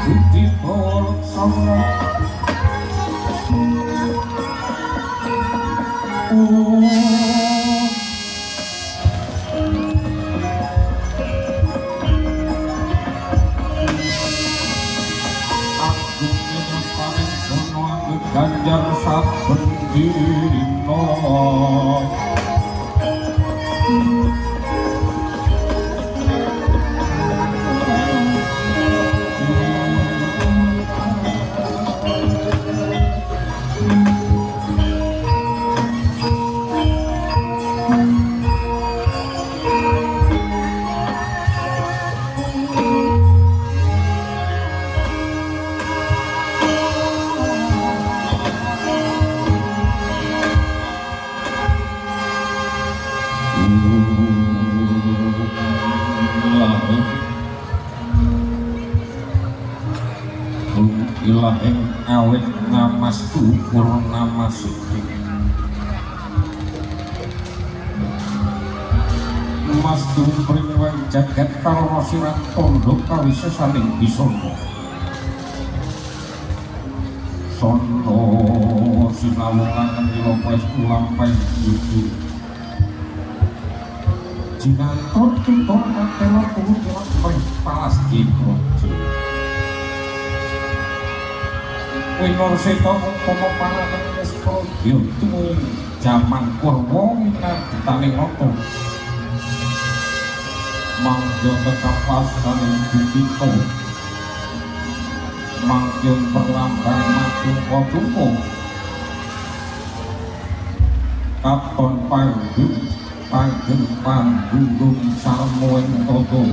budi borsana ganjar saben dina ilahing awit namastu purnama suci mastu pringwang jagat karo sirat tondo kawisa saling bisono sono sinawungan nilopes ulampai jujur jinantor tutor atelo turut ilampai palas diprojo Winor seta umpama panganan wis prodya tuwuh jaman Purwa minangkani nata mangga tekapas kaning bukito mangkyun perlambang madu kodumpo katon panggeng panggunggung sarmoing toto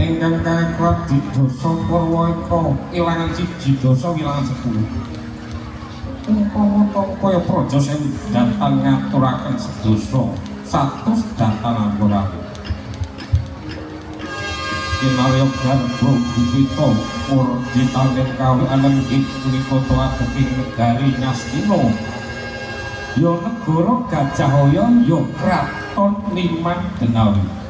ingkang kaekuat di dosa Purwaika ilangan siji dosa wilangan 10 umpama kaya praja sewu datang ngaturaken sedoso 100 datang ampuraken kinarya garba bukita murjitaning kawianan ing punika ateking negari Ngastina ya negara Gajahaya ya kraton Liman Denawi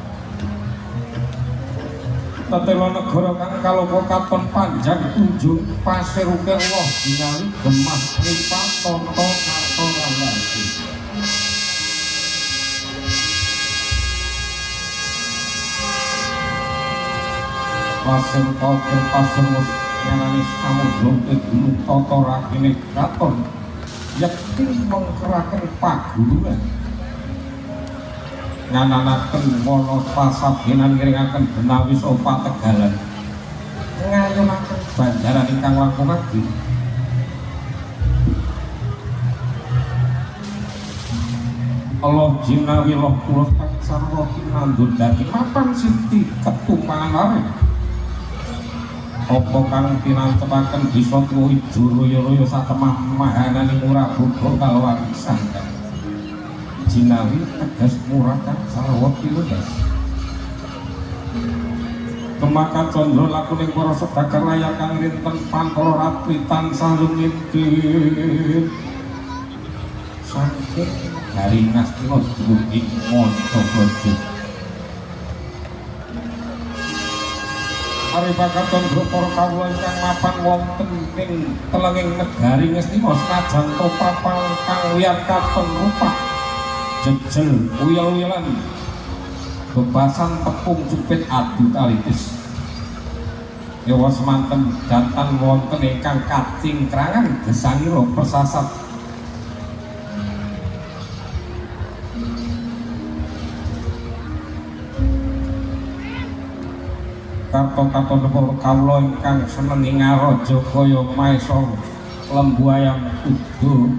tetela negara kang kaloka katon panjang kunjung pasir ukir woh dinawi gemah nipat tonto karto lambangi pasir kauke pasir mus nyanani samudra gunung toto rakine kraton yakti mengkeraken paguluran ngananaken mono pasabenan ngiringaken Benawi sopa Tegalan ngayunaken bandaran ingkang langkung ageng Allah jinawi loh kula kang sarwa kinandur dadi mapan siti ketumpangan arep apa kang pinantepaken bisa tuwi juru-yuru satemah mahananing ora buka kalawanisan jinawi tegas murah kang sarwa pinudas kemakan condro lakuning para sedagar layar kang rinten pantara ratri tansah luminggih saking dari Ngastina dumugi Majabraja Aribakat condro para kawula ingkang mapan wonten ing telenging negari Ngastina senajan topapal kang liar katon rupak jejel uyal-uyalan bebasan tepung cupit adu talitis yawa semanten datan wonten ingkang kacing kerangan gesangira persasat karto-karto nepur kawula ingkang seneng ing Raja Kaya Maesa lembu ayam udo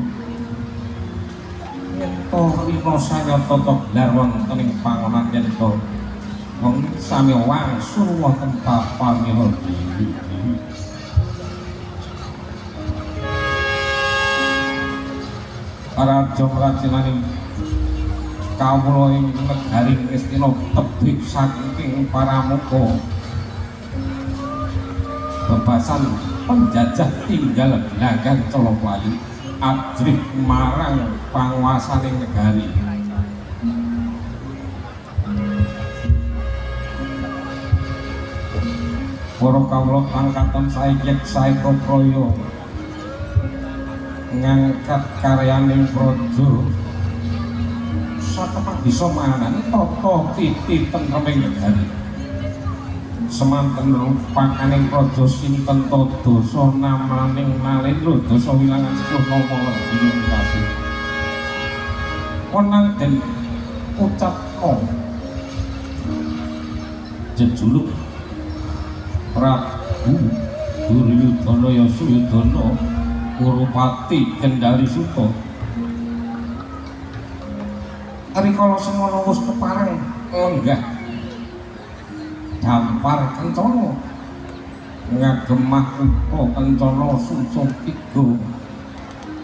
rina sanyata gelar wonten ing pangonan yen to wong sami wangsul wonten papamira dewi Raja Racinaning kawula ing negari Ngastina tebih saking paramuka bebasan penjajah tinggal dagang Coloplayu ajrih marang panguasaning negari. Para kawula angkatan saiki saeka praya ngangkat karyaning praja satemah bisa manani tata titi tentreming negari. Semanten rupakaning praja sinten dosa namaning Nalendra dosa wilangan 10 nama dina kasih. Wenang den ucapno jejuluk Prabu Duryudana Yasuyudana Kurupati Kendari Suta. Rikala semono wis kepareng lenggah dampar kencana ngagemah kutha kencana susung tiga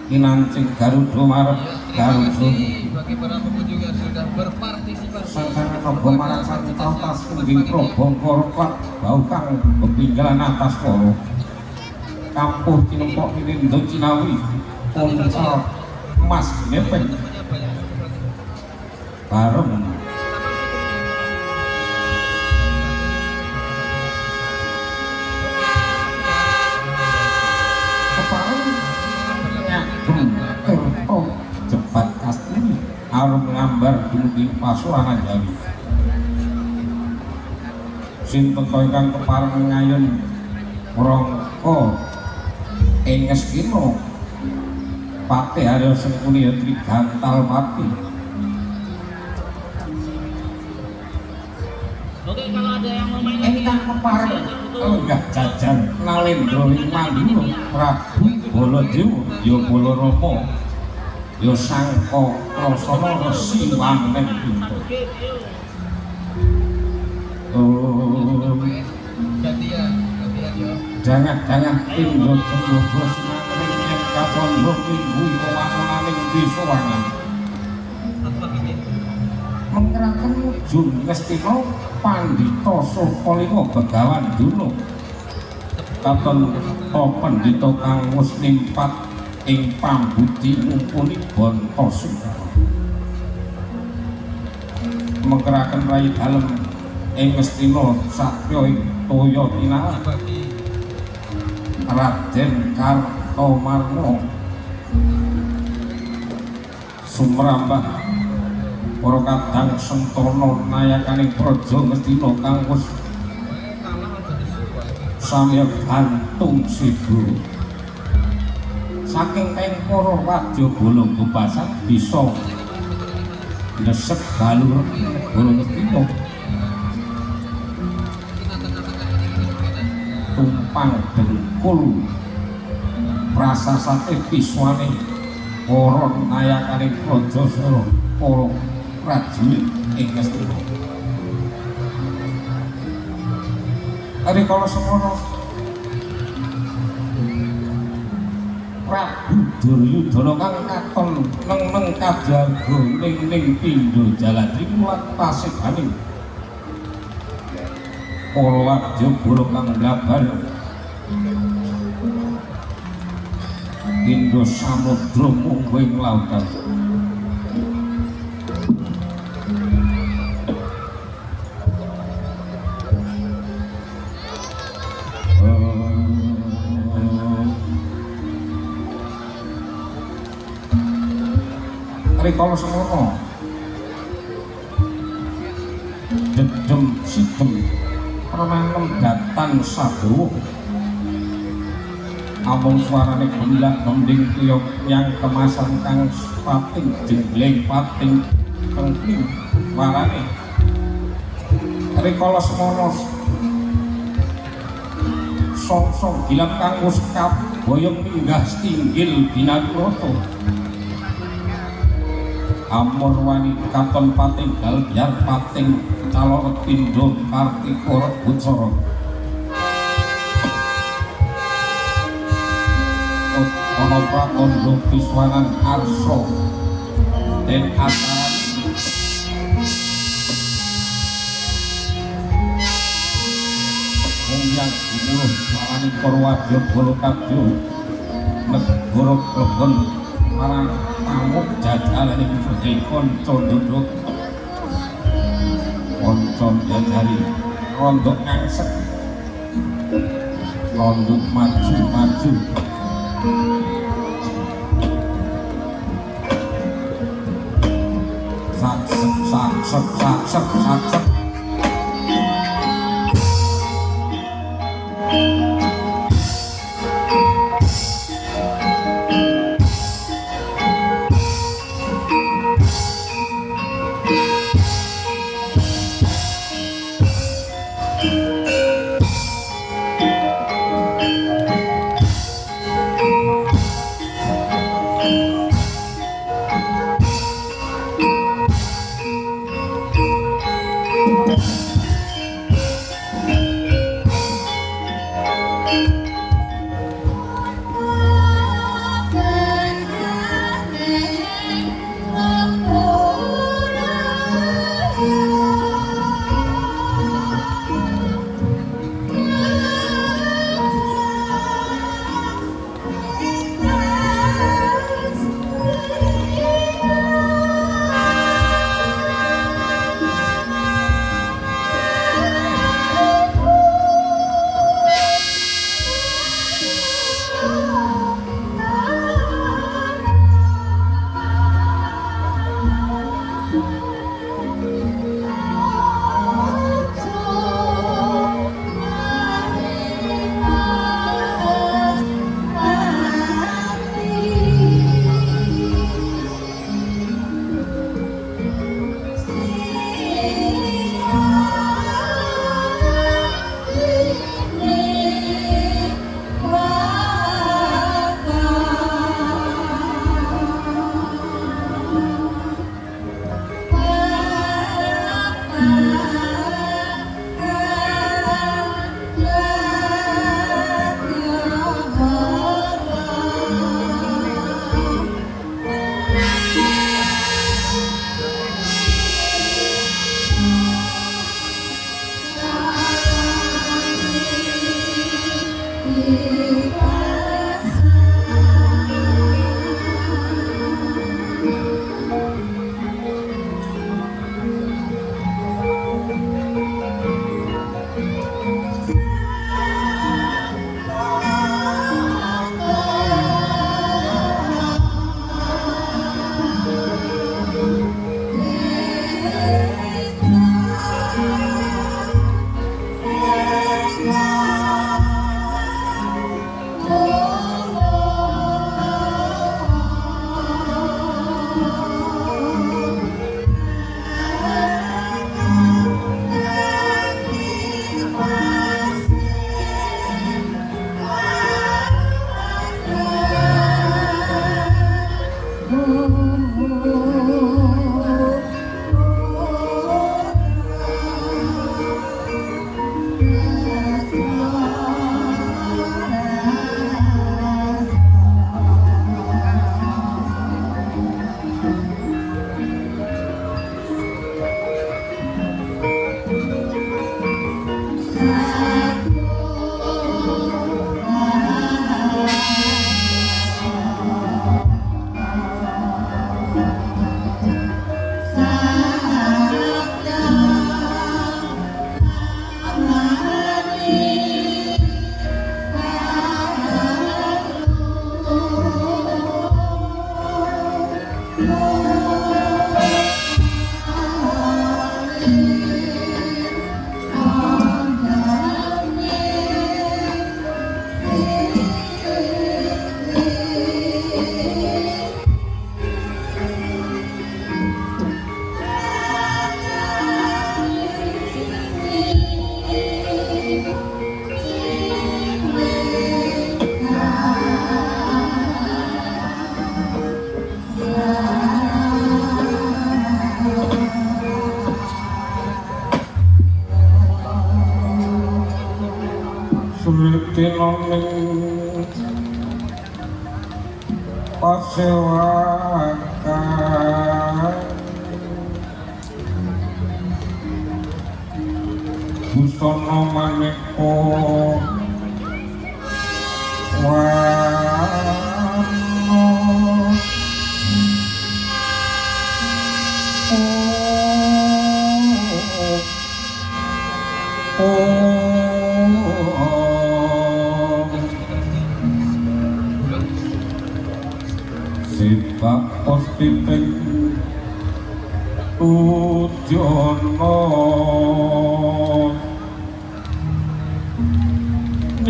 kinancing Garuda marep Garuda bagi para pengunjung yang sudah berpartisipasi sangkana nogo marang sang tas kunjing probongkara klak bau kang bepinggalan atas wara kampuh kinempok Ninindo Cinawi Puncal Mas Nepeng bareng cepat kasturi arum ngambar dumugi Pasuruan Jawi. Sinten to ingkang kepareng ngayun rangka ing Ngastina Patih Arya Sengkuni Tri Gantal Pati. Oke, kalau ada yang mau main Ingkang kepareng lenggah jajan Nalendra ing Mandura Prabu Baladewa ya Balarama ya Sangka Krasana Resi Waneng Pinto. gantian ya. Jangan pindha tembaga sinangring yen kacandha minggu wananing desa wangan. Mengraken Jun Ngastina Pandhita Sokalima Begawan Duna. Katon pandhita kang wis nimpat ing pambudi mumpuni Bantasura. Mengraken rayi dalem ing Ngastina Satya ing toya tinala. Raden Kartomarma sumrambah para kadang sentana nayakaning praja Ngastina kang wis samya gantung sibu saking keng para wadya bala bebasan bisa ndesek balur negara Ngastina tumpang dengkul prasasate piswane para nayakaning praja Sura para prajurit ing Ngastina. Rikala semono Prabu Duryudana kang katon neng kajaga ning pindha Jaladri mulat pasibaning para wadya bala kang blabar pindha samudra mungguing lautan. Rikala semono dedem sidem permanem datan sadowo amung suarane gemblak gembing kiyok yang kemasan kang pating jenggleng pating kengkling suarane. Rikala semono song-song gilang kang wis kaboyong minggah tinggil binaturata amur wani katon pating galbyar pating calon pindho Kartika Butsara ana prakondo piswanan arsa den asaran mung yang gumuruh suarane Korwadya Balakadya negara Klebon marang tamu jajalaning sebagai kanca ndodok kanca jajari rondok ngangsek rondok maju-maju sak tinoning pasewakan busana maneka warna sibak posiping tujono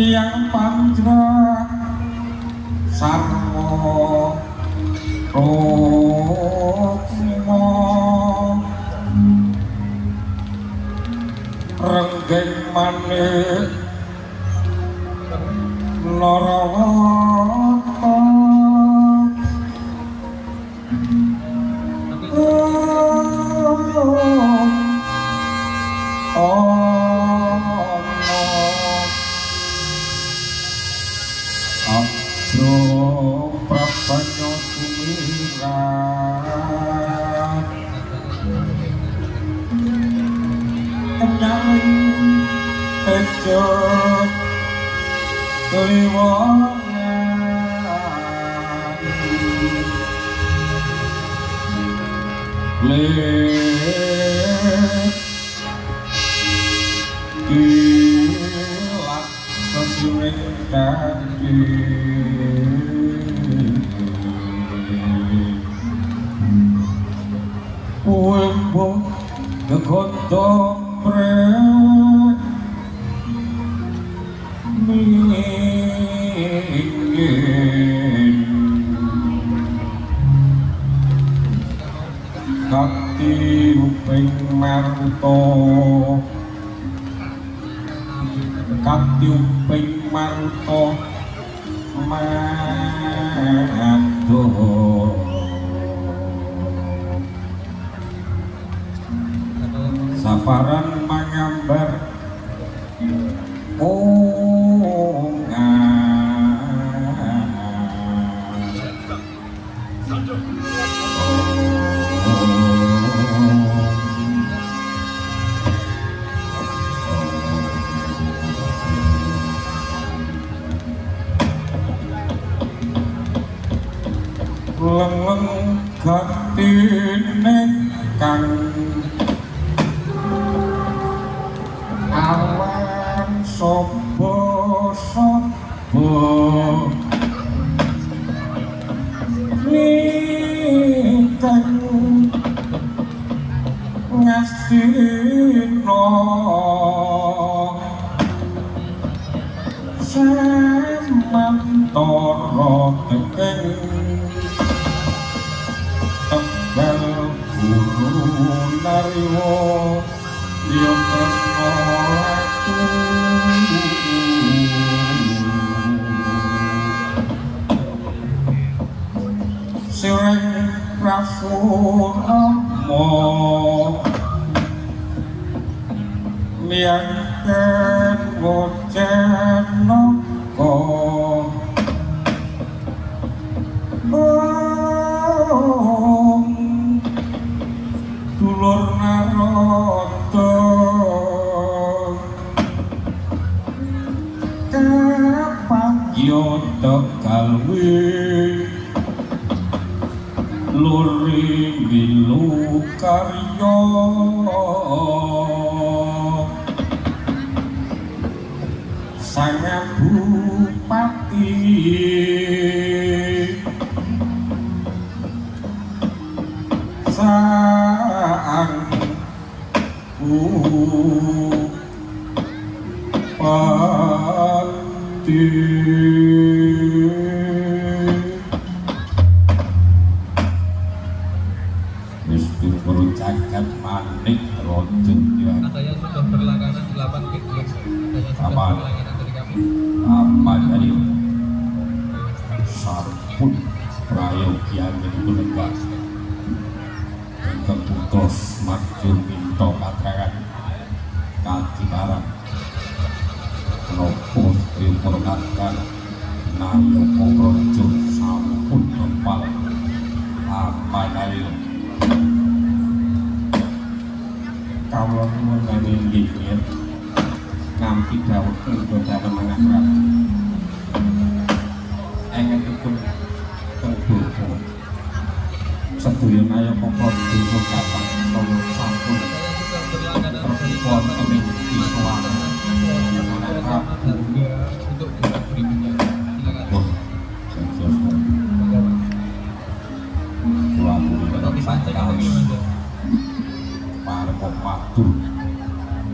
yang panjang sarwa rokmo renggeng manik larawata Abro prabanyo sumirat kenang tejo kliwongan kilat sesuwing dadi wembung kekontong brewek minggin kakti uping maruto kakti uping maruto mado saparan mangambar leng-leng gatine kang awan sopo-sopo niteng ngastina samantara tekeng tegal guru nariwo yo tresno aku sireng prasurama miangken wocenaka dulur narada kapangyo tegalwe luri milu karya sang bupati sang bupati Gusti Guru Cagat Manik Rojo ya. Katanya sudah berlangganan 8 bit belum? Katanya sudah Apa? berlangganan dari kami. Apa dari Sarpun Prayogia Mentulega Keputus Maju Minto Katrangan Kaki Barat Nopus Tripurnakan Nayo Kokrojo Sampun Kepal apa dari kalau mengenai didhawuh nggodha menengah Prabu engkepipun teng Durga sedaya Nayapaka desa Katang kala sampun wonten ing Iswana menengah Prabu untuk debat berikutnya. Silakan. Kalau dipancing atau gimana? Para pepatur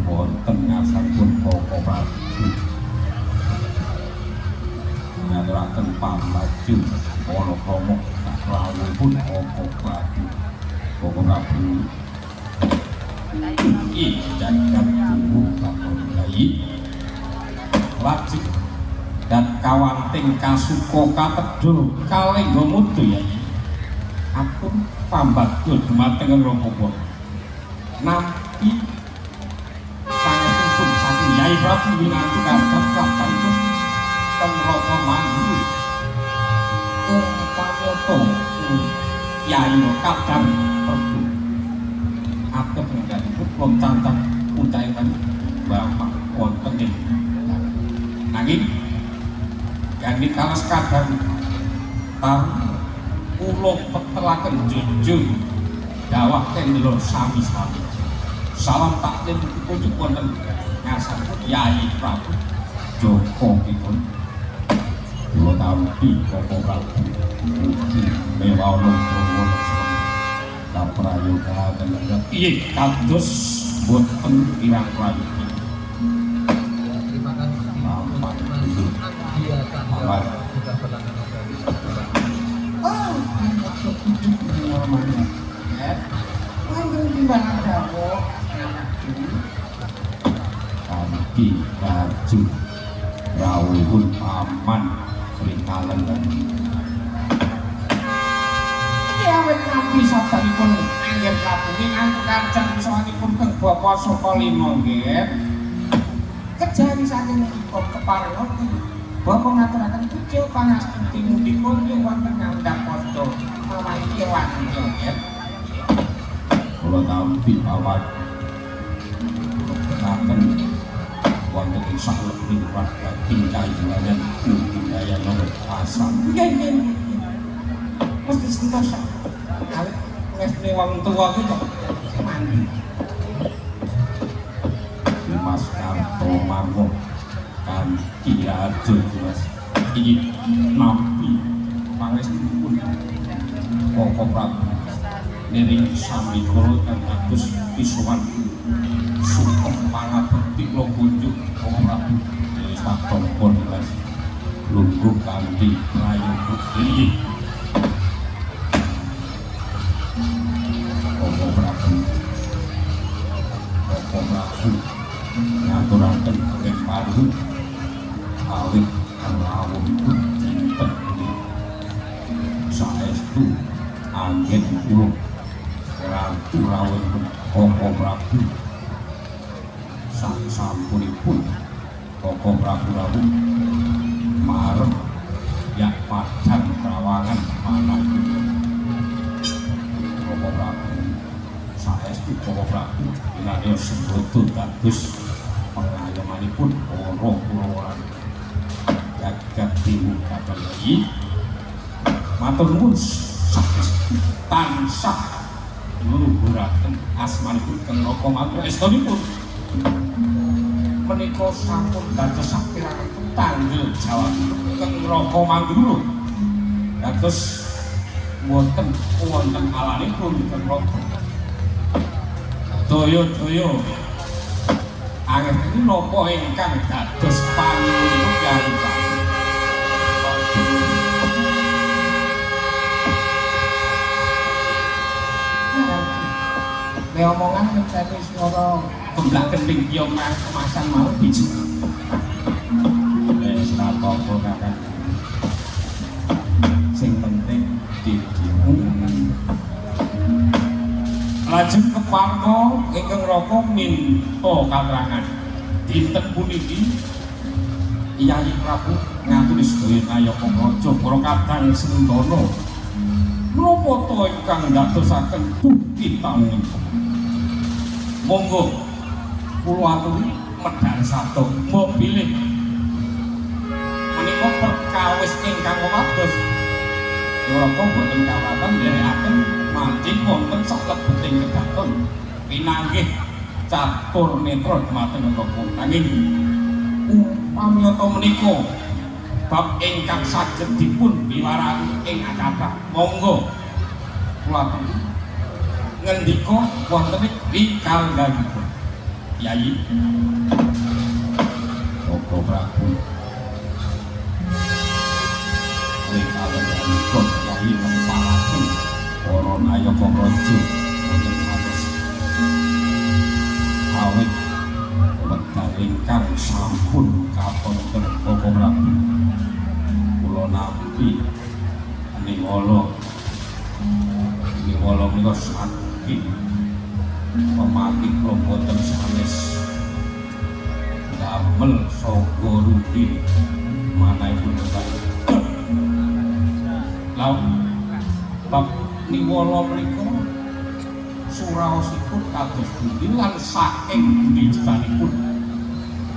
wonten ngasapun Koko Prabu ngaturaken pamaju ana krama rawuhipun Koko Prabu. Koko Prabu iki jagat tuhu kapondhai lajeng dan kawanting kasuka katedha kalengga mutu ya aku pambagyo dumateng Rangkapa nampi sangetipun saking Yai Prabu winantu kalebet prapanipun ten Raka Mandu pamyoto Yai kadang perdu atur nggadipun kula cantang ucapan bapak wonten ing nanging gandhi kalas kadang kula petelaken junjung dawuh kendel sami-sami salam taklim pucuk wonten ngasapun Yai Prabu Joko pipun kula tampi Koko Prabu ugi mewawa wonten kaprayoga tenan piye kados boten kirang prayogi. Terima kasih. Dia sudah berlangganan dari Kanthi baju rawuhipun paman ringkalen ya wit nabi sabanipun anggen Prabu ngantuk kancan sawanipun teng Bapa Saka Lima nggih kejawi saking menika keparenga Bapak ngaturaken puja pangastuti mundipun ing wonten ngandhap pada mawahi kewan nggih. Kula tampi awak kenaken wonten ing salebing warga Kincayayan budaya nomor pasang. Nggih. Mesti sentosa. Kalih ngestri wong tuwa ki kok mandi. Mas Karto Marmo kan iya aja jelas iki nampi pangestunipun Koko Prabu niring sami kala kan bagus pisuwan sukem pangabekti kula kunjuk Koko Prabu sampun jelas lungguh kanthi prayoga iki Koko Prabu ngaturaken kenging paru awit rawuh dinten saestu anggen kula ratu rawuhipun Koko Prabu sasampunipun Koko Prabu rawuh marem yak padang trawangan manahipun Koko Prabu saestu Koko Prabu inadya sebodo dados pengayomanipun para kulawarga jagat timu kapendhi matur nuwun saestu tansah ngluhuraken asmanipun Kang Raka Mandu estunipun menika sampun dados sapirangan tanggel jawab Kang Raka Mandu dados wonten alanipun Kang Raka daya-daya anggen napa ingkang dados panuwunipun Yai Prabu. Nek omongan ngenteni swara gemblak gending ya marang kemasan mau biji. Wis apa-apa kakang. Sing penting didimu. Lajeng keparengga ingkang Raka minta katerangan dinten puniki Yai Prabu ngaturi sedaya Nayaka Praja para kadang Sendana menapa to ingkang ndadosaken bukti taun monggo kula aturi medal satu mobil menika perkawis ingkang kados Yoroko boten kawatan nderekaken mancing wonten saklebeting kedaton pinanggih catur netra dumateng koko nanging upamiyata menika bab ingkang saged dipun biwarani ing kathah monggo kula ngendika wonten ing kalangipun Yai Koko Prabu kalangipun Yai Mempalatu para nayaka raja wonten sanes awit wekdal ingkang sampun kaponten Koko Prabu kula nampi niwala menika saking pemati kula boten sanes damel saga rugi manahipun laut bab niwala menika suraosipun kados pundi lan saking pundi jibanipun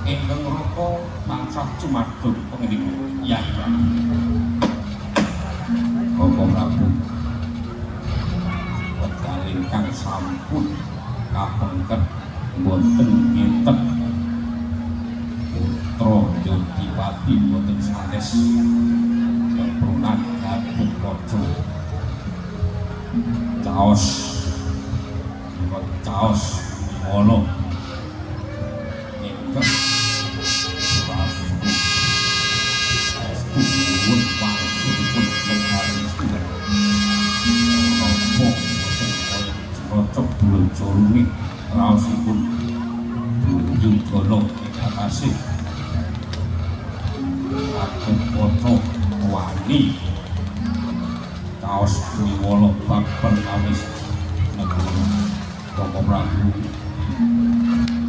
ingkang raka tansah cumaduk pangendika Yai Koko Prabu wekdal ingkang sampun kapengket boten ngetep putra Jodipati boten sanes keturunan Gatotkaca caos niwala ingkang saestu nuwun pangsipun lengaring sedherek napa cocok blonjo rumit raosipun Duryudana ingkang asih saged foto wani kaos niwala bab perkawis negara Koko Prabu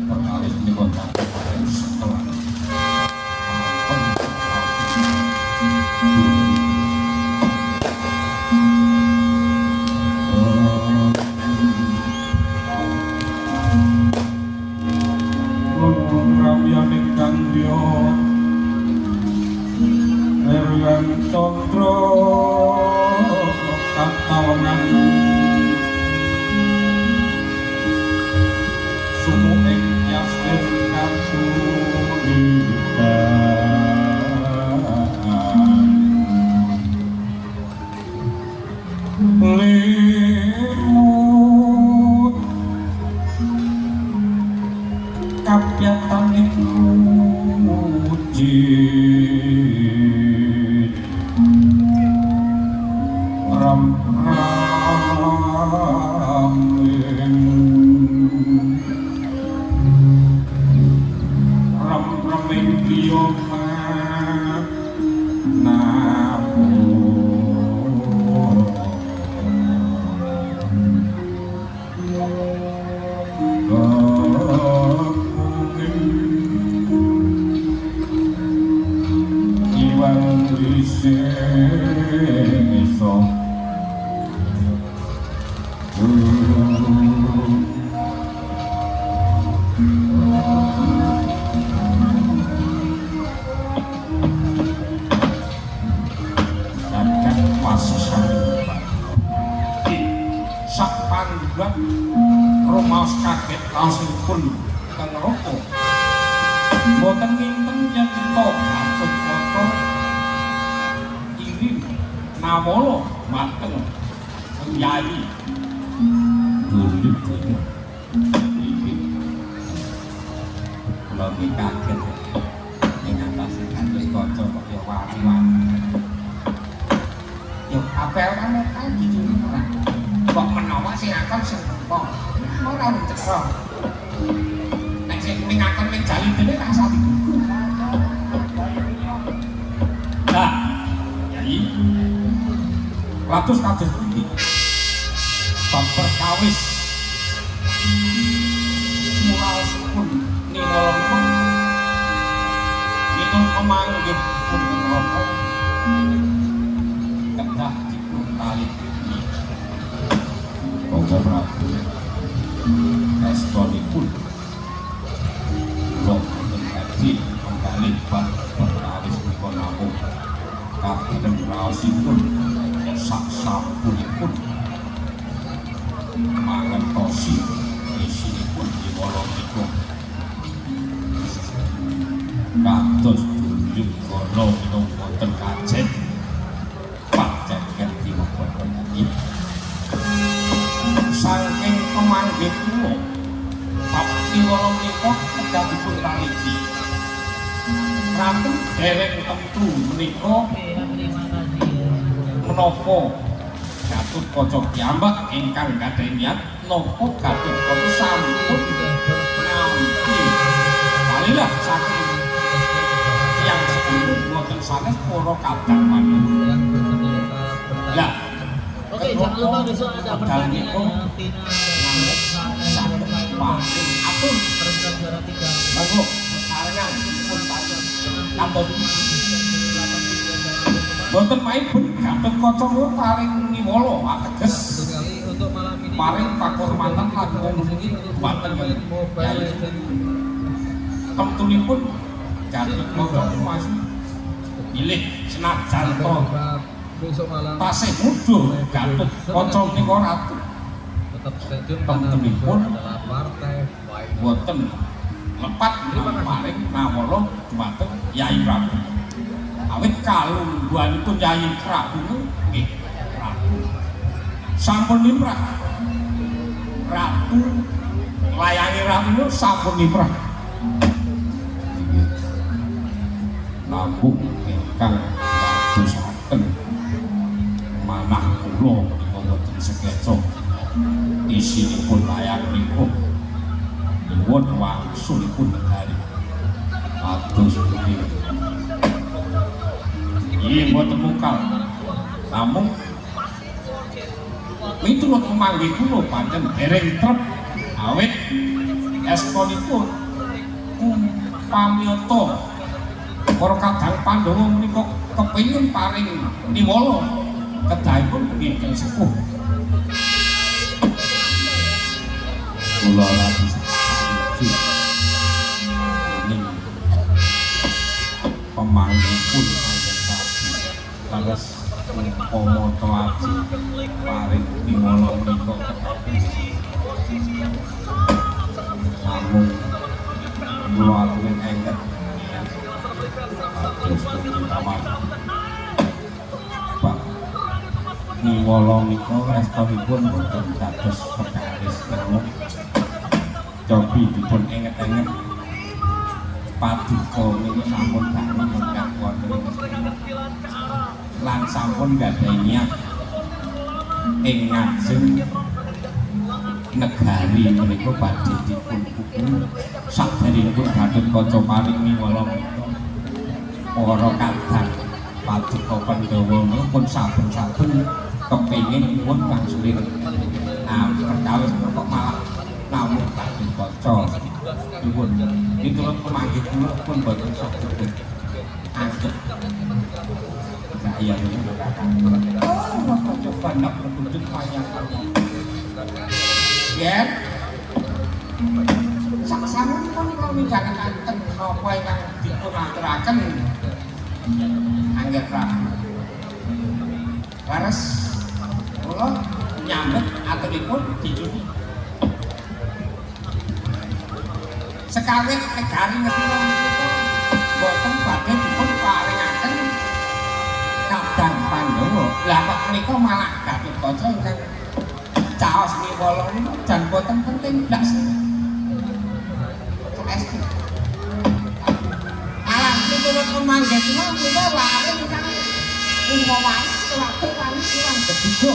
perkawis menika dhateng setelah Condro katawanan sumuing yasin kapulikan limut kapiatan iku Romaos kaget langsungipun teng neraka mboten nginten yen to Gatotkaca iring nawala mateng Yai Duryudana iki kula kaget ing atas Gatotkaca kok ya wani-wani yo apel kan iki ora kok menawa sing akon sing empok ora cetha nek sing ning akon ning jali dene rasa digugu nah Yai kados pundi bab perkawis muraosipun niwala niku pamanggih pun neraka kedah dipun tali Koko Prabu estunipun kados tunjuk kono minangka wonten kajen pajagan dimapun iki saking pemanggih kula Papti Wala menika kedah dipun taliti Ratu dereng tentu menika menapa Gatut Kaca piyambak ingkang gadhah niat napa Gatut Kaca sampun nampi walilah saking yang sebelum boten sanes para kadang manungsa. Lah, oke, jangan lupa besok ada pertandingan yang final paling atur peringkat juara 3. bagus sarengan pun paling kados boten main pun Gatut Kaca paling niwala ateges Sekali untuk malam ini paling pakurmatan lan wong niki boten Mobile Legends temtunipun Gatut Kaca masih pilih senajan to besok malam tasih muduh Gatut Kaca menika ratu tetap stay tune karena temen-temenipun besok adalah partai final. boten lepat paring nawala dumateng Yai Prabu awit kalungguhanipun Yai Prabu nggih Prabu sampun nimrah Ratu layani ratu sampun nimrah lambung ingkang dadosaken manah kula menika boten sekeca isinipun layang niku nyuwun wangsulipun negari kados pundi iya boten mungkal namung miturut pemanggih kula pancen dereng trep awit esponipun pamiyata para kadang Pandhawa menika kepengin paring niwala kedahipun nggih sepuh kula lagi ini pemanggih pun terus pomoto aji paring niwala menika namun kula aturin engket terus utama Pak niwala menika estunipun boten dados perkawis namun cobi dipun enget-enget paduka menika sampun bangun ingkang wonten lan sampun gadhahi niat ing ngajeng negari menika badhe dipun pupu saderengipun Gatut Kaca paring niwala menika para kadang paduka Pandhawa pun saben-saben kepengin nyuwun wangsulin perkawis kok malah namung Gatut Kaca nyuwun miturut pemanggih kula pun boten saged angget saya ini oh coba nak berkunjung panjang ya saksamu pun kalau jangan anten apa yang dipun aturaken angger Prabu laras kula nyambut aturipun dijuni sekawit negari ngerti boten badhe dipun paringaken kadang Pandhawa lah kok menika malah Gatut Kaca ingkang caos niwala niku jan boten penting blas saestu malah miturut pemanggih kula menika lare ingkang umpamane kelaku wani kurang beduga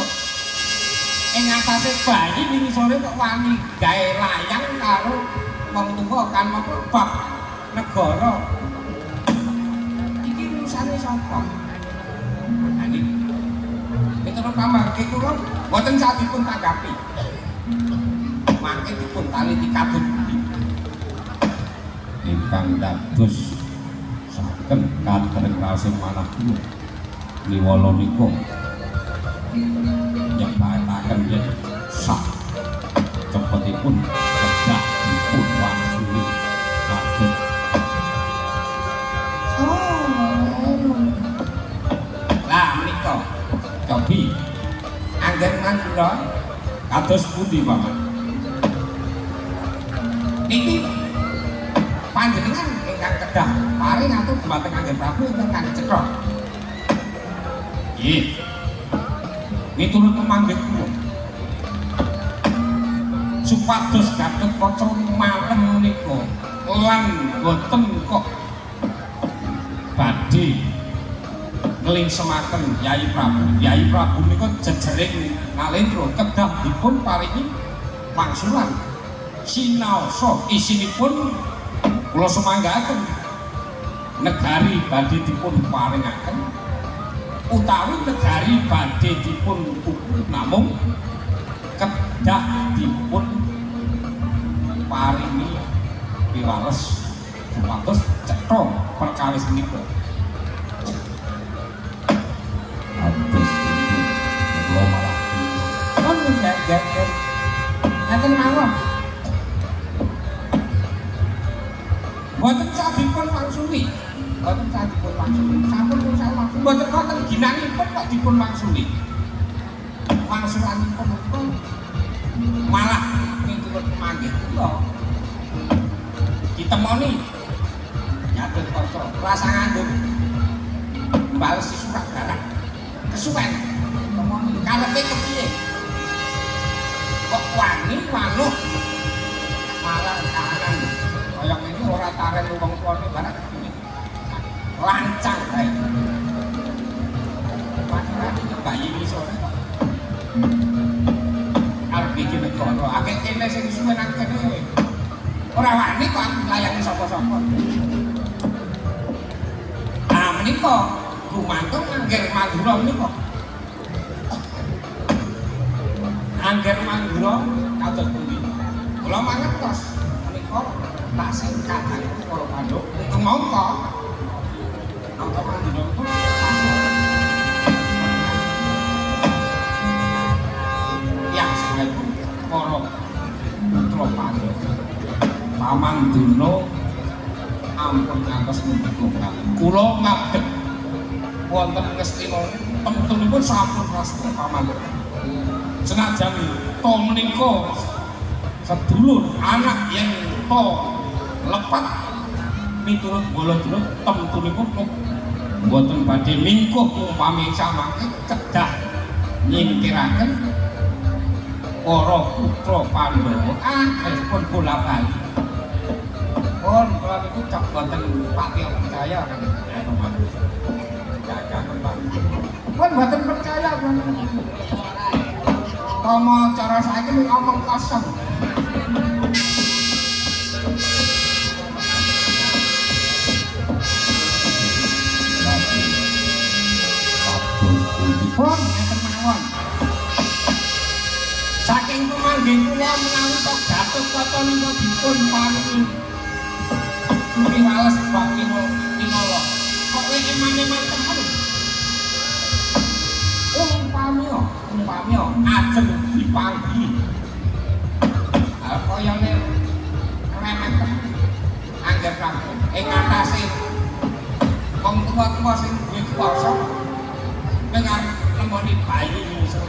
ing atase bayi wingi sore kok wani gawe layang karo wong tuwa kan bab negara iki urusane sapa ani miturut pamanggih kula boten sadipun tanggapi mangke dipun taliti kadut ingkang dados saged kadereng raos manah kula niwala nika nyebataken yen sak cepetipun kedah dipun wangsuli kadut lah menika cobi anggen mandura kados pundi Paman niki panjenengan ingkang kedah kedah paring atur dumateng Kanjeng Prabu ingkang kanthi cetha. Nggih. Miturut pemanggih kula. Supados Gatotkaca malem menika lan boten kok badhe nglingsemaken Yayi Prabu. Yayi Prabu menika jejering nalendra kedah dipun paringi wangsulan sinaosa isinipun kula sumanggaken negari badhe dipun paringaken utawi negari badhe dipun pupuh namung kedah dipun paringi piwales supados cetha perkawis menika. Abis kula malah kon nggak ngaten mawon. Mboten sadipun wangsuli. Mboten sadipun wangsuli. Sampun pun saya wangsuli. Mboten wonten ginanipun kok dipun wangsuli. Wangsulanipun menika malah miturut pemanggih kula ditemoni Gatotkaca rasa ngandung bales surat garang kesuwen temoni karepe kepiye kok wani wanuh marang kahanan kaya ngene ora taren wong tuane barang lancang kae panjenengan bayi isore kok arep iki negara akeh kene sing suwe nang kene ora wani kok aku layani sapa-sapa. Nah menika gumantung Angger Mandura menika. Angger Mandura kados pundi? Kula mangertos menika tasih kadang para Pandhawa kemangka Angger Mandura pun yang sangat para putra Pandhawa Paman Duna ampun ngantos ngendika kula ngadeg wonten Ngastina temtunipun sampun rasta paman senajan to menika sedulur anak yen to lepat miturut Baladura temtunipun mboten badhe mingkuh upami samangke kedah nyingkiraken para putra Pandhawa pun bola-bali. Pun kula niku cak boten pati percaya kan teman. Jaga teman. Pun boten percaya kan. Kama cara saiki ngomong kosong. Pun ngeten mawon. Saking pemanggih kula menawi to Gatotkaca nika dipun paringi piwales bab kinala kok eman-eman temen umpamya ajeng dipanggi kaya remeten Angger Prabu ing atase wong tuwa-tuwa sing duwe kuwasa dengan lemoni bayi iso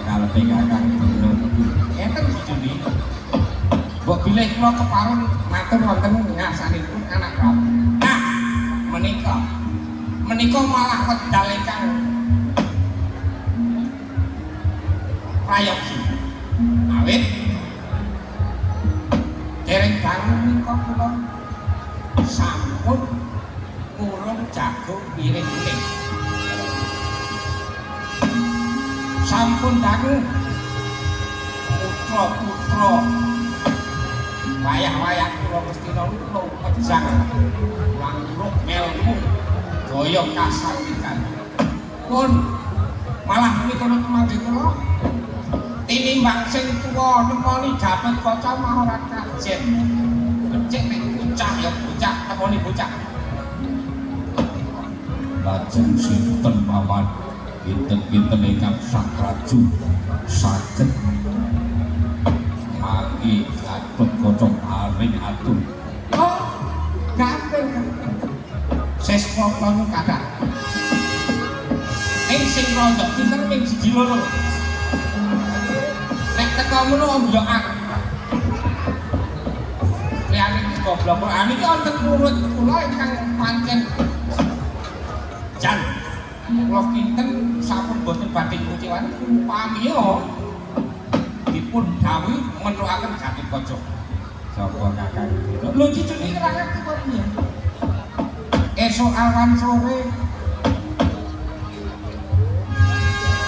kalau pegangan bener enten bojone mbok bilih kula kepareng matur wonten ngasanipun anak Prabu. Nah menika malah wedal ingkang prayogi awit dereng dangu menika kula sampun urung jago piring-piring sampun dangu putra-putra wayah-wayah kula Ngastina kula kejang langruk melmu gaya kasawikan pun malah miturut pemanggih kula tinimbang sing tuwa nemoni Gatotkaca mah ora kajen becik nek bocah ya bocah temoni bocah lajeng sinten paman pinten-pinten ingkang sakraju saged manggi Gatotkaca paring atur. Oh, gampang. Sespopo nu kathah. Sing rondok pinter ping 1 loro. Nek teko ngono omblok aku. Liyane goblok Quran iki wonten urut kula ingkang pancen jan kula kinten sampun boten badhe kuciwan pamiyo dipun dawuhi menuaken Gatotkaca sapa kakang lho cucune ora ngerti kok piye esuk awan sore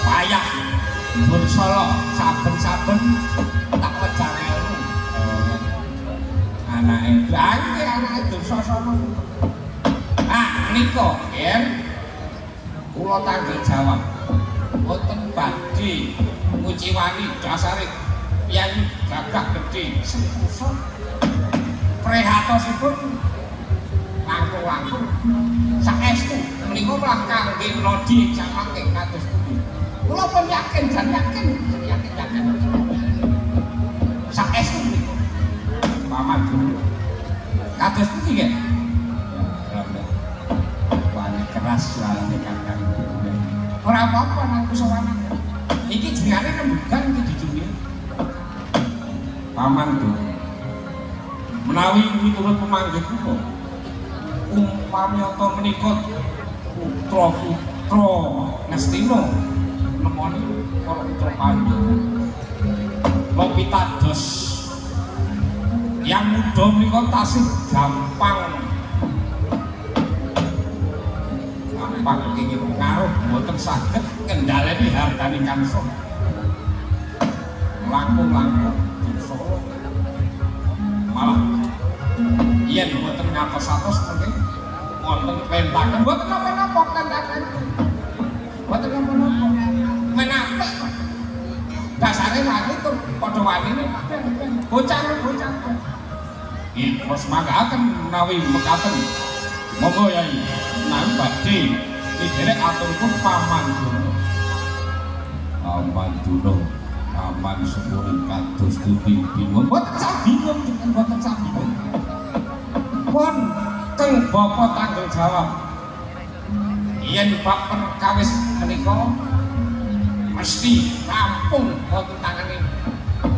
payah Dursala saben-saben tak wejane anake lagi anake Dursasana nika yen kula tanggung jawab boten badhe nguciwani dasare piyayi gagah gedhe sepusa prihatosipun langkung-langkung saestu menika malah kangge nodi jamangke kados pundi kula pun yakin saestu menika paman dulu kados pundi nggih wani keras suarane kakang ora apa-apa nang kusawana iki jenenge rembugan iki dijunjung paman dulu menawi miturut pemanggih kula umpami anta menika putra Ngastina nemoni para putra Pandhawa Lopitados yang muda menika tasih gampang ingin pengaruh boten saged kendhaleni hartane kanso langkung-langkung Dursala malah yen boten ngatos-atos mungkin wonten pentaken boten napa-napa kandakan boten napa-napa menapik dasare wani tur padha wanine bocah iki semanggaken menawi mekaten monggo Yai nang badhe nderek aturipun paman Duno paman sepuring kados bingung boten sak bingung pun teng bapa tanggung jawab yen bab perkawis menika mesti rampung wonten tangane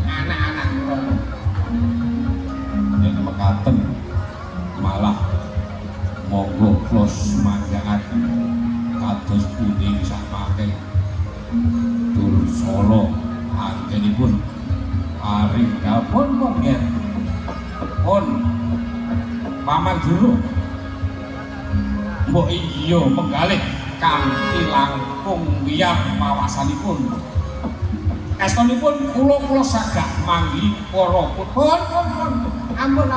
anak-anak kula yen mekaten malah monggo klos manggaken kados pundi samangke Dursala anggenipun aring dapun monggen pun paman dulu mbok iya menggalih kanthi langkung wiyar mawasanipun estunipun kula sagak manggi para pun ampun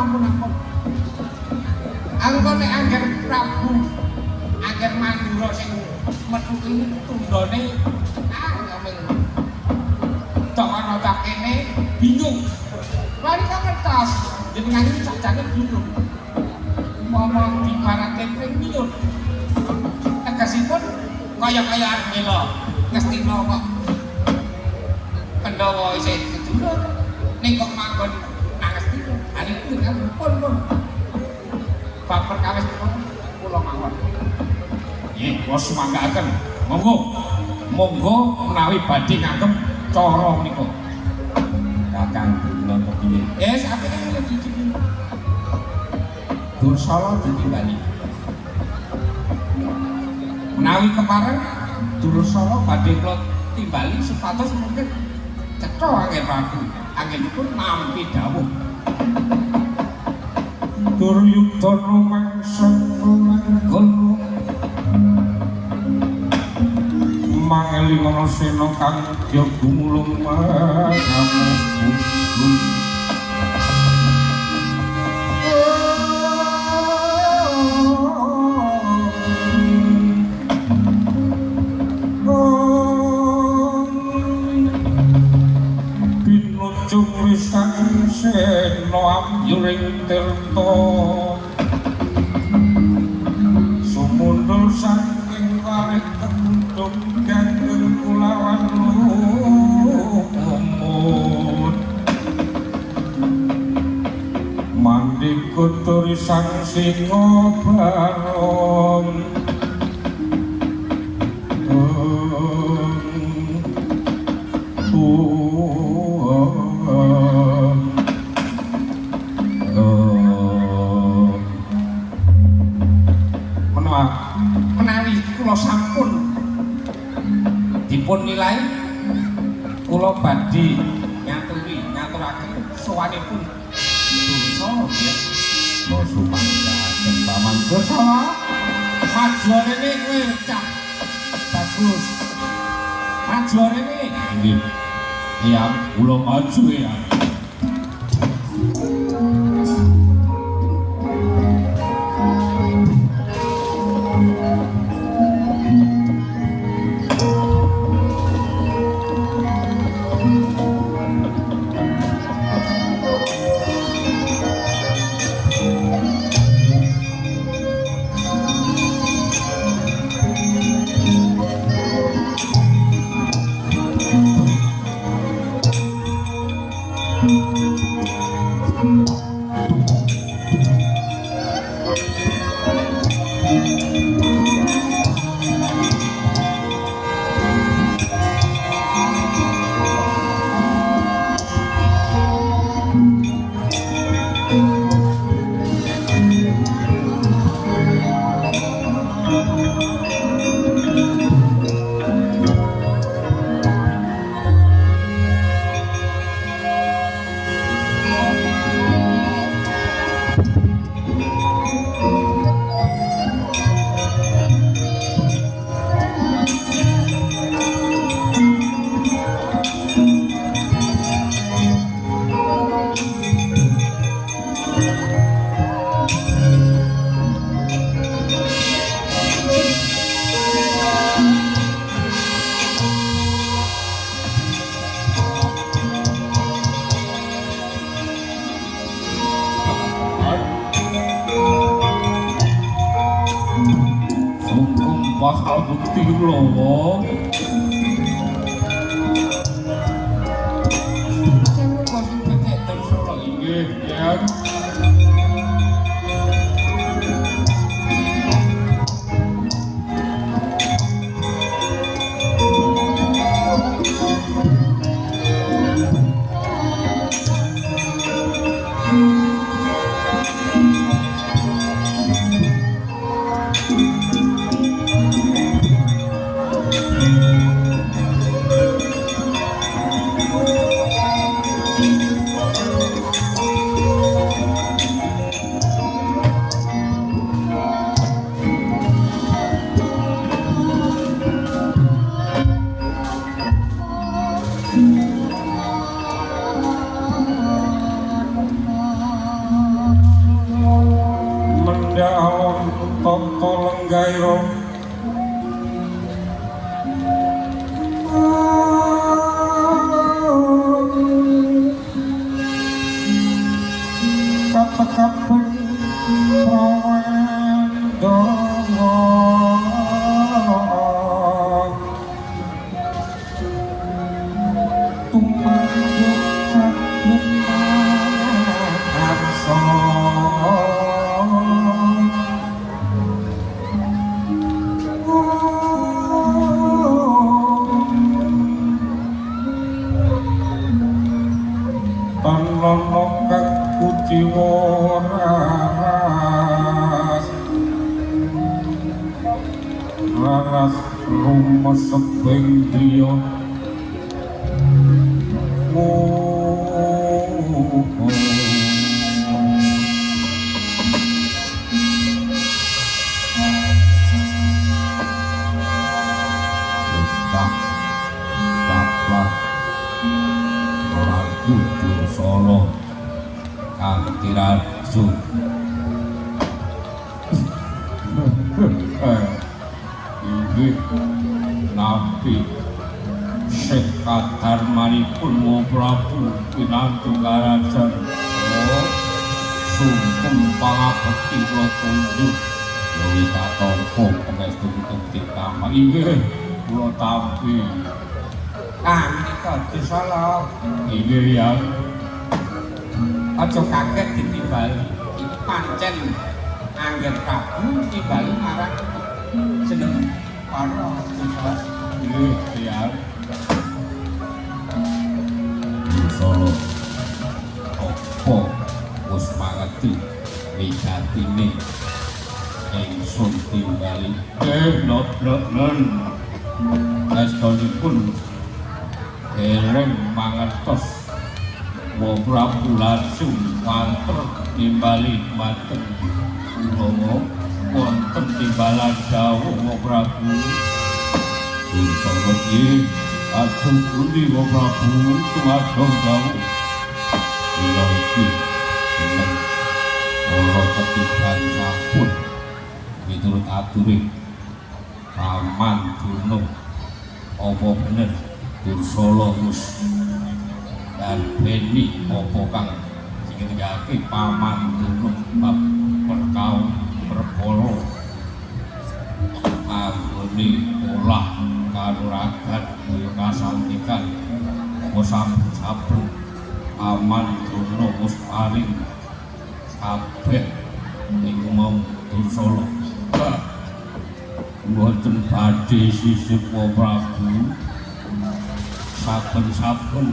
anggone angger Prabu angger Mandura sing metu iki tundone ngaming tok ana tak kene bingung mari ngertos jenengan iki sakjane bingung ngomong di barat kepring miyun tegasipun kaya-kaya arep mela Ngastina kok Pandhawa isih kedulur ning kok manggon nang Ngastina alipun pun bab perkawis kula mawon nggih kula sumanggaken monggo menawi badhe ngagem cara menika kakang Duno kepiye sapene iki Dursala ditingali menawi kepareng Dursala badhe kula timbali supados mungkin cetha anggen Prabu anggenipun nampi dawuh Duryudana mangsa langkung mangelingono sena kang ya gumulung mangamu pinujung wisang sena amjuring tirta sumundul saking warik kentung gandeng kulawan lumut mandikut turi sang singa barong Rama menawi kula sampun dipun nilai kula badhe ngaturaken sowanipun Dursala nggih. Kula sumanggaken Paman Dursala. Maju rene kowe cah bagus. Maju rene. Nggih. Iya, kula maju ya. Bakal bukti lowo. Saya masih pakai Dursala inggih ya. Mendalon toto lenggairo kata-kata perawan doa tumanjuk sakit tanlonokat kuciwa raras rumesep ing driya Dursala kanthi raju inggih napi Syekh Kadarmanipun Wa Prabu pinantu karajan sungkem pangabekti kula tunjuk dewe katampa pangestu ditama inggih kula tampi Dursala inggih ya. Aja kaget ditimbali iki pancen anggen Prabu timbali marang jeneng para Dursala inggih ya. Dursala apa wis mangeti wigatine ingsun timbali non astonipun dereng mangertos wa Prabu langsung wanter timbali mateng kula wonten timbalan dawuh wa Prabu insyaallah iki atus pundi wa Prabu tumadhong dawuh kula iki ora ketiban sampun miturut aturing Paman Gunung apa bener Dursala wis dan Beni apa kang sing nggake Paman Gunung bab perkawon perkara anggone olah kanuragan kaya kasantikan apa saben Paman Gunung wis paring kabeh iku mau Dursala mboten badhe sisip Prabu saben-saben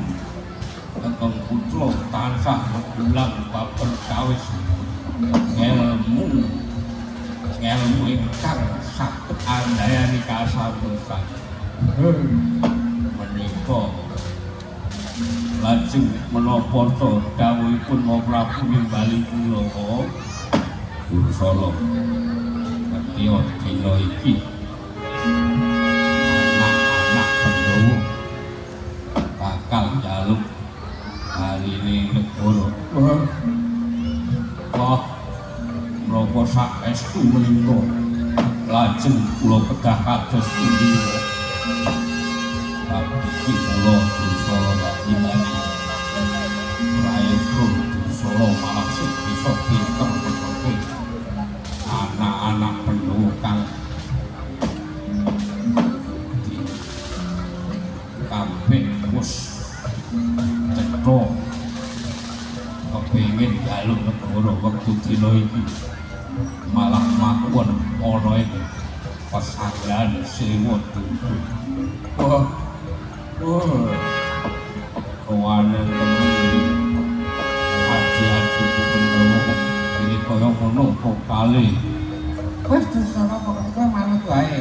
ingkang putra tansah gelang bab perkawis ilmu ingkang saged andayani kasamusan menika lajeng menapa to dawuhipun Prabu nimbali kula Dursala ngerti dina iki anak-anak Pandhawa bakal njaluk haline negara wah menapa saestu menika lajeng kula kedah kados pundi bab iki kula Dursala dadi bani prayoga Dursala malah sing bisa pinter menawi anak-anak Pandhawa kang kabeh wis cetha kepengin njaluk negara wektu dina iki malah makuwon ana ing pesanggrahan Sewa Dudu kawanan temen haji-haji Pandhawa ini kaya ngono kok kali wis Dursala pokoke manut wae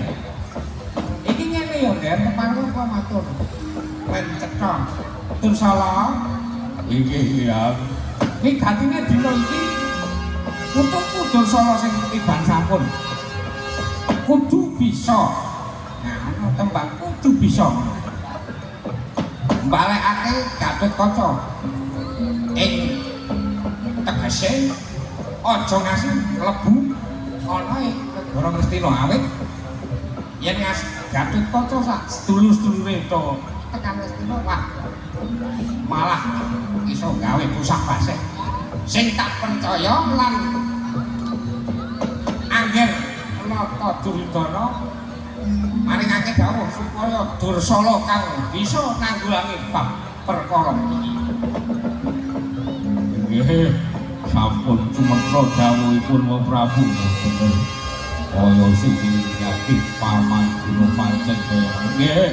iki ngene ya Ger kepangku kok matur men cetha Dursala iki ya iki gatine dina iki putuku Dursala sing tiban sampun kudu bisa nah tembang kudu bisa mbalekake Gatotkaca ing tegese aja ngasih lebu ana ing negara Ngastina awit yen ngasih Gatotkaca sak sedulur-sedulure to tekan Ngastina wah malah iso gawe pusak basih sing tak percaya lan angger nata Duryudana maringake dawuh supaya Dursala kang bisa nanggulangi bab perkara iki nggih sampun cumekra dawuhipun Prabu bener kaya sing dinggaki Paman Gunung pancen nggih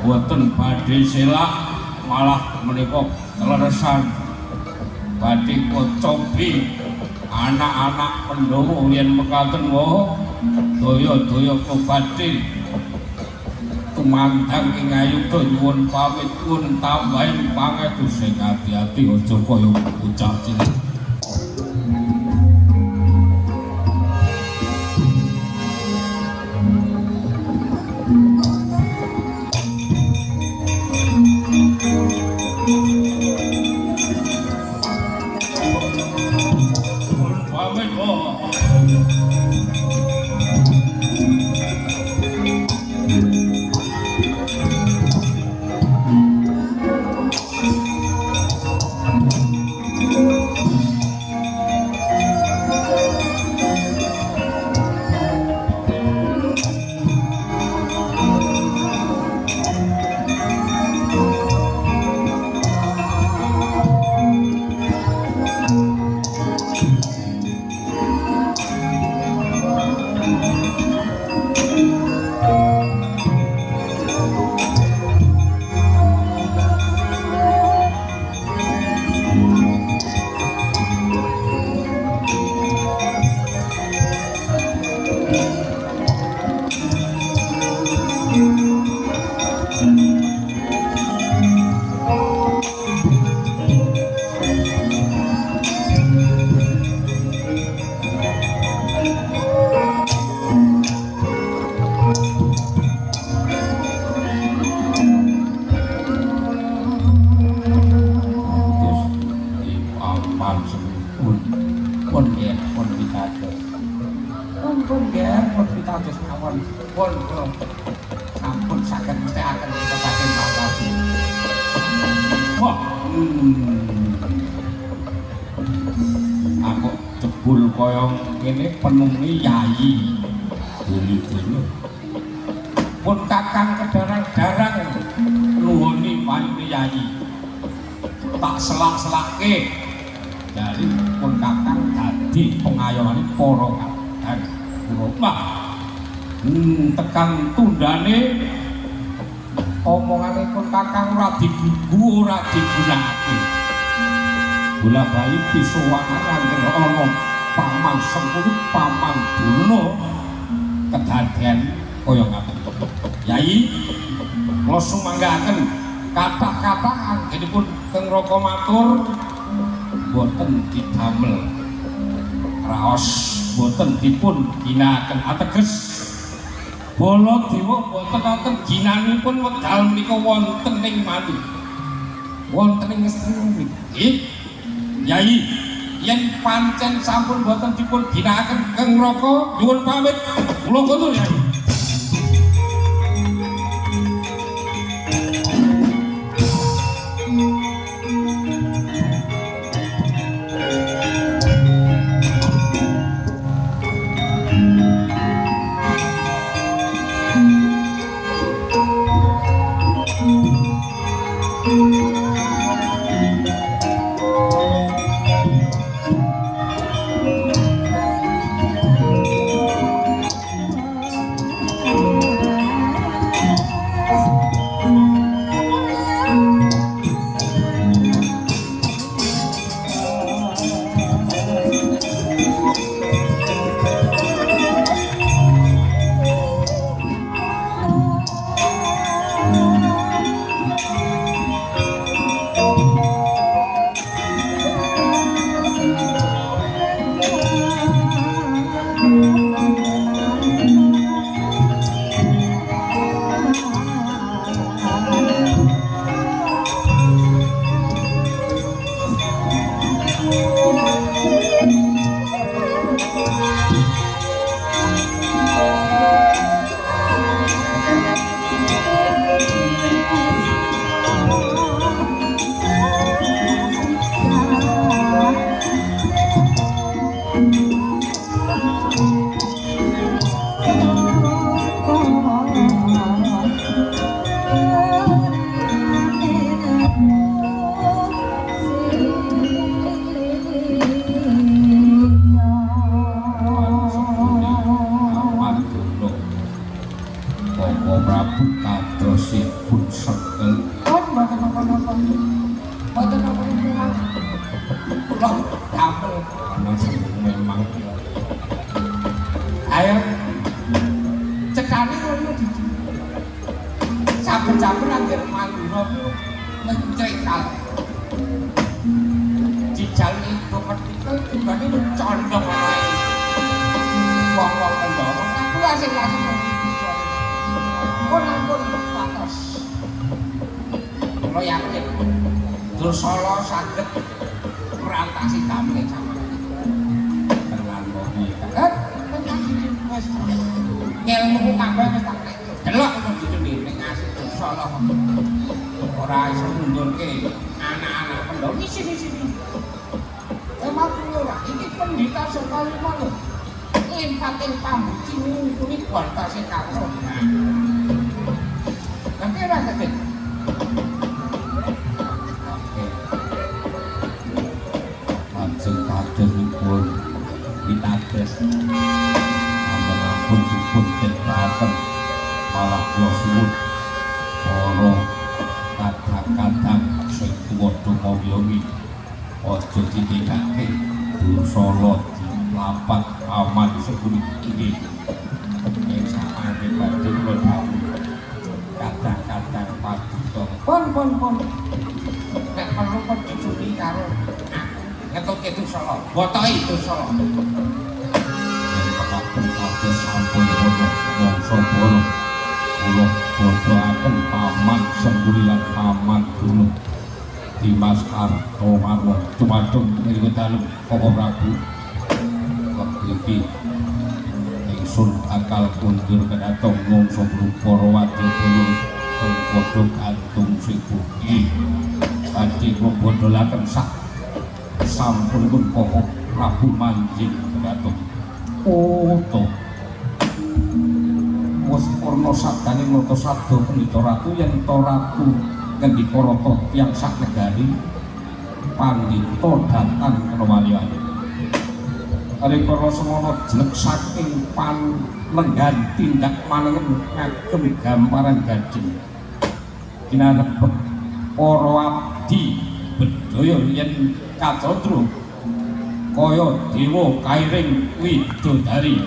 boten badhe selak malah menika kleresan badhe kocombi anak-anak Pandhawa yen mekaten wae daya-daya kebadhe tumandang ing ayuda nyuwun pamit pun tambahin pangestu sing ati-ati aja kaya bocah cilik pun nggih pun pitados mawon. Pun sampun saged mestekaken kepaten mawon. Wah. Aku jebul kaya ngene penungi yayi. Dulu-dulu. Pun kakang kedarang-darang nuwuni wani yayi. Tak selak-selake dari pun kakang dadi pengayomane para kakang kula tekan tundane omongane pun kakang ora digugu ora digunakake bola bali pisuwanan langgeng ana paman sempulu paman duno kedaden kaya ngaten Yai kula sumanggaken kata-kata anggenipun Kang Raka matur boten didamel raos boten dipun ginakaken ateges bala dewa boten wonten ginanipun wekdal menika wonten ing mati wonten ing ngesti nggih Yai yen pancen sampun boten dipun ginakaken Kang Raka nyuwun pamit kula kondur Yai. sun akal kundur kedatong ngongso para wadya dulur teng padha gantung sibuki badhe ngbodholaken sak sampunipun pokok Prabu Manjing kedatong oto wis purna sabdaning nata sabda pendhita ratu yen ta ratu ngendika rata tiyang sak negari pandhita datan kenawalian ari para semono jelek saking panlenggan tindak manengen ngagem gamparan gading kinanebet para abdi bedaya yen kacandra kaya dewa kairing widodari